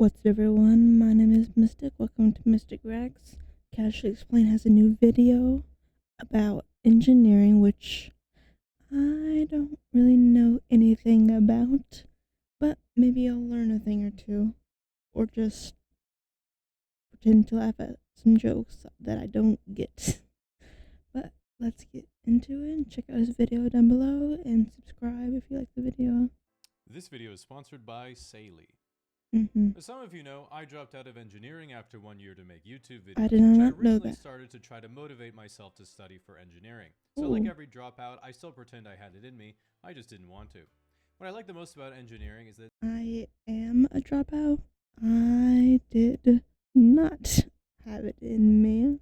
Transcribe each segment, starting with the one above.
What's up, everyone? My name is Mistic. Welcome to Mistic Rex. Casually Explain has a new video about engineering, which I don't really know anything about, but maybe I'll learn a thing or two, or just pretend to laugh at some jokes that I don't get. But let's get into it and check out his video down below and subscribe if you like the video. This video is sponsored by Saley. Mm-hmm. As some of you know, I dropped out of engineering after 1 year to make YouTube I videos, did which I not know originally that. started to try to motivate myself to study for engineering. So like Ooh. every dropout, I still pretend I had it in me, I just didn't want to. What I like the most about engineering is that I am a dropout. I did not have it in me,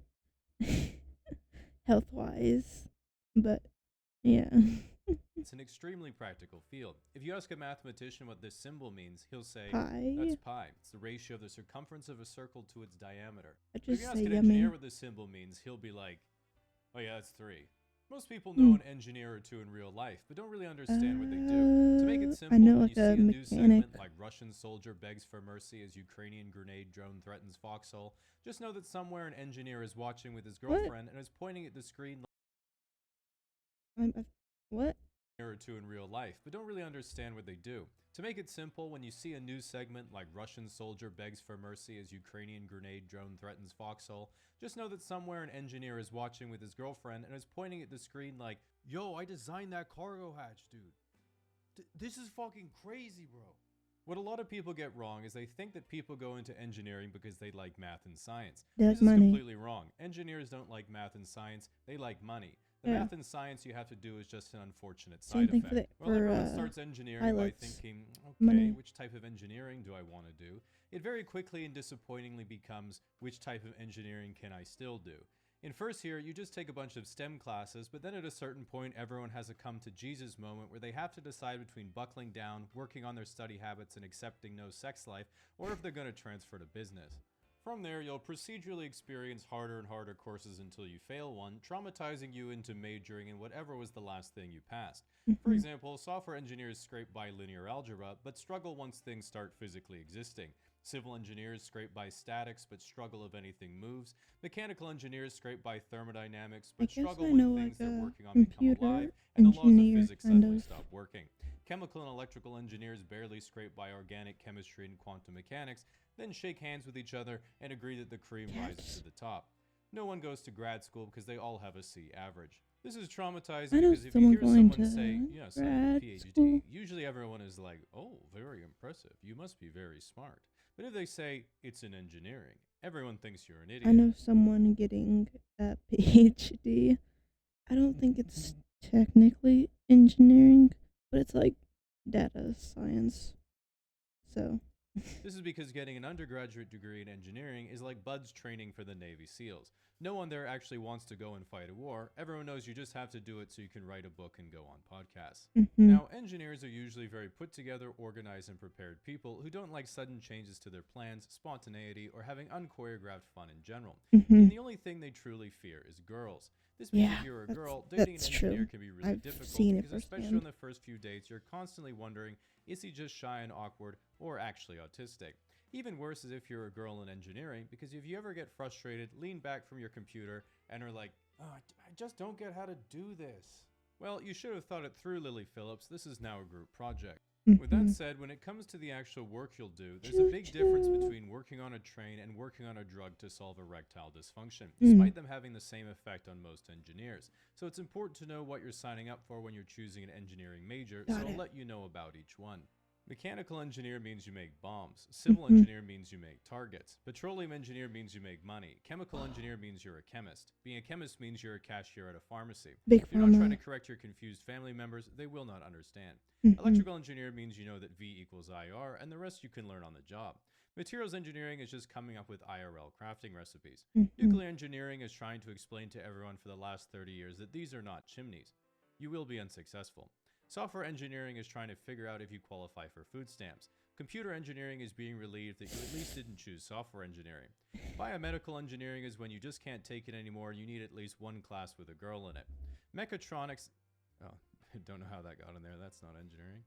health wise, but yeah. it's an extremely practical field. If you ask a mathematician what this symbol means, he'll say, that's Pie. pi. It's the ratio of the circumference of a circle to its diameter. I But if you just say ask an engineer yummy. what this symbol means, he'll be like, oh yeah, that's 3. Most people know Hmm. an engineer or two in real life, but don't really understand what they do. To make it I simple, know when like you a see a news mechanic. segment like Russian soldier begs for mercy as Ukrainian grenade drone threatens foxhole, just know that somewhere an engineer is watching with his What? girlfriend and is pointing at the screen like I'm a, what? or two in real life, but don't really understand what they do. To make it simple, when you see a news segment like Russian soldier begs for mercy as Ukrainian grenade drone threatens foxhole, just know that somewhere an engineer is watching with his girlfriend and is pointing at the screen like, yo, I designed that cargo hatch, dude. This is fucking crazy, bro. What a lot of people get wrong is they think that people go into engineering because they like math and science. They This like is money. completely wrong. Engineers don't like math and science, they like money. The Yeah. math and science you have to do is just an unfortunate Same side thing for effect. the Well, everyone starts engineering by pilots. thinking, okay, Money. which type of engineering do I want to do? It very quickly and disappointingly becomes, which type of engineering can I still do? In first year, you just take a bunch of STEM classes, but then at a certain point, everyone has a come to Jesus moment where they have to decide between buckling down, working on their study habits, and accepting no sex life, or if they're going to transfer to business. From there, you'll procedurally experience harder and harder courses until you fail one, traumatizing you into majoring in whatever was the last thing you passed. For Mm-hmm. example, software engineers scrape by linear algebra, but struggle once things start physically existing. Civil engineers scrape by statics, but struggle if anything moves. Mechanical engineers scrape by thermodynamics, I but guess struggle I when know like things they're a working on become computer alive and the laws of engineer physics kind suddenly of. stop working. Chemical and electrical engineers barely scrape by organic chemistry and quantum mechanics, then shake hands with each other and agree that the cream rises to Cats. the top. No one goes to grad school because they all have a C average. This is I traumatizing know because if you someone hear going someone say, to yes, I have a grad school. PhD, usually everyone is like, oh, very impressive. You must be very smart. But if they say it's in engineering, everyone thinks you're an I idiot. know someone getting a PhD. I don't think it's technically engineering, but it's like data science. So, This is because getting an undergraduate degree in engineering is like buds training for the Navy SEALs. No one there actually wants to go and fight a war. Everyone knows you just have to do it so you can write a book and go on podcasts. mm-hmm. Now, engineers are usually very put together, organized, and prepared people who don't like sudden changes to their plans, spontaneity, or having unchoreographed fun in general. Mm-hmm. And the only thing they truly fear is girls. This means if Yeah, you're a that's girl, dating an that's engineer true. can be really I've difficult seen it because, especially on firsthand. the first few dates, you're constantly wondering, is he just shy and awkward or actually autistic? Even worse is if you're a girl in engineering, because if you ever get frustrated, lean back from your computer and are like, oh, I just don't get how to do this. Well, you should have thought it through, Lily Phillips. This is now a group project. With that Mm-hmm. said, when it comes to the actual work you'll do, there's a Choo big difference choo. between working on a train and working on a drug to solve erectile dysfunction, Mm. despite them having the same effect on most engineers. So it's important to know what you're signing up for when you're choosing an engineering major, so Got I'll it. let you know about each one. Mechanical engineer means you make bombs. Civil Mm-hmm. engineer means you make targets. Petroleum engineer means you make money. Chemical engineer means you're a chemist. Being a chemist means you're a cashier at a pharmacy. Big Do not try to pharma. correct your confused family members, they will not understand. Mm-hmm. Electrical engineer means you know that V equals IR, and the rest you can learn on the job. Materials engineering is just coming up with IRL crafting recipes. Mm-hmm. Nuclear engineering is trying to explain to everyone for the last 30 years that these are not chimneys. You will be unsuccessful. Software engineering is trying to figure out if you qualify for food stamps. Computer engineering is being relieved that you at least didn't choose software engineering. Biomedical engineering is when you just can't take it anymore and you need at least one class with a girl in it. Mechatronics. Oh, I don't know how that got in there. That's not engineering.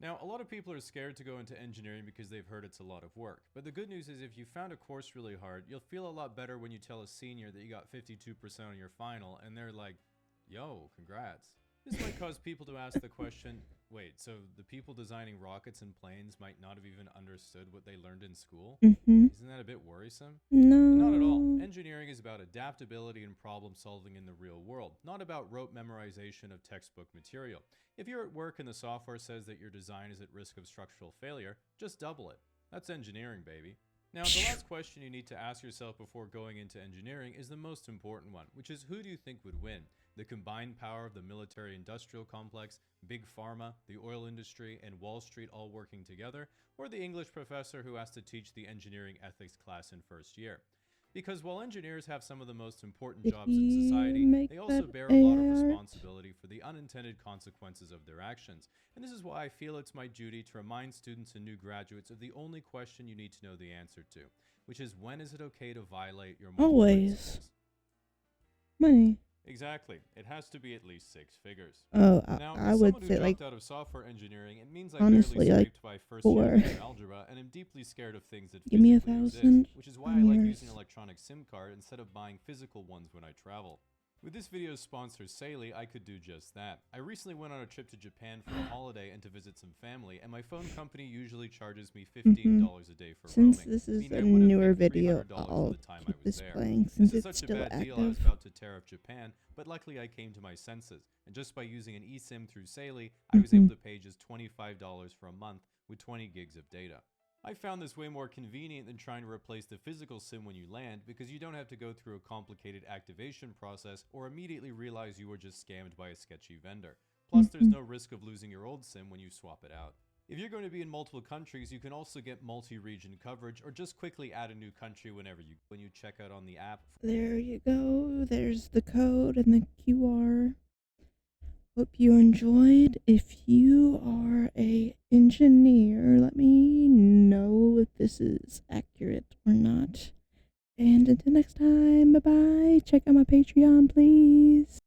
Now, a lot of people are scared to go into engineering because they've heard it's a lot of work. But the good news is if you found a course really hard, you'll feel a lot better when you tell a senior that you got 52% on your final and they're like, yo, congrats. This might cause people to ask the question, wait, so the people designing rockets and planes might not have even understood what they learned in school? Mm-hmm. Isn't that a bit worrisome? But not at all. No. Engineering is about adaptability and problem solving in the real world, not about rote memorization of textbook material. If you're at work and the software says that your design is at risk of structural failure, just double it. That's engineering, baby. Now, the last question you need to ask yourself before going into engineering is the most important one, which is who do you think would win? The combined power of the military industrial complex, big pharma, the oil industry, and Wall Street all working together, or the English professor who has to teach the engineering ethics class in first year? Because while engineers have some of the most important Did jobs in he society, make they that also bear a lot of AI art? responsibility for the unintended consequences of their actions. And this is why I feel it's my duty to remind students and new graduates of the only question you need to know the answer to, which is when is it okay to violate your moral Always. principles? Money. Exactly. It has to be at least 6 figures. Oh, Now, I as would someone who say dropped like out of software engineering, it means I honestly barely like scraped by first year 4. in algebra and am deeply scared of things that Give me physically exist, 1,000. which is why I I'm like yours. using an electronic SIM card instead of buying physical ones when I travel. With this video's sponsor, Saley, I could do just that. I recently went on a trip to Japan for a holiday and to visit some family, and my phone company usually charges me $15 a day for Since roaming. this is Meaning a I would have newer paid video, $300 for I'll the time I keep was this there. playing This since is it's such a still bad deal, I was active. about to tariff Japan, but luckily I came to my senses. And just by using an eSIM through Saley, I was able to pay just $25 for a month with 20 gigs of data. I found this way more convenient than trying to replace the physical SIM when you land because you don't have to go through a complicated activation process or immediately realize you were just scammed by a sketchy vendor. Plus, there's no risk of losing your old SIM when you swap it out. If you're going to be in multiple countries, you can also get multi-region coverage or just quickly add a new country when you check out on the app. There you go. There's the code and the QR. Hope you enjoyed. If you are a engineer, let me know if this is accurate or not. And until next time, bye bye. Check out my Patreon, please.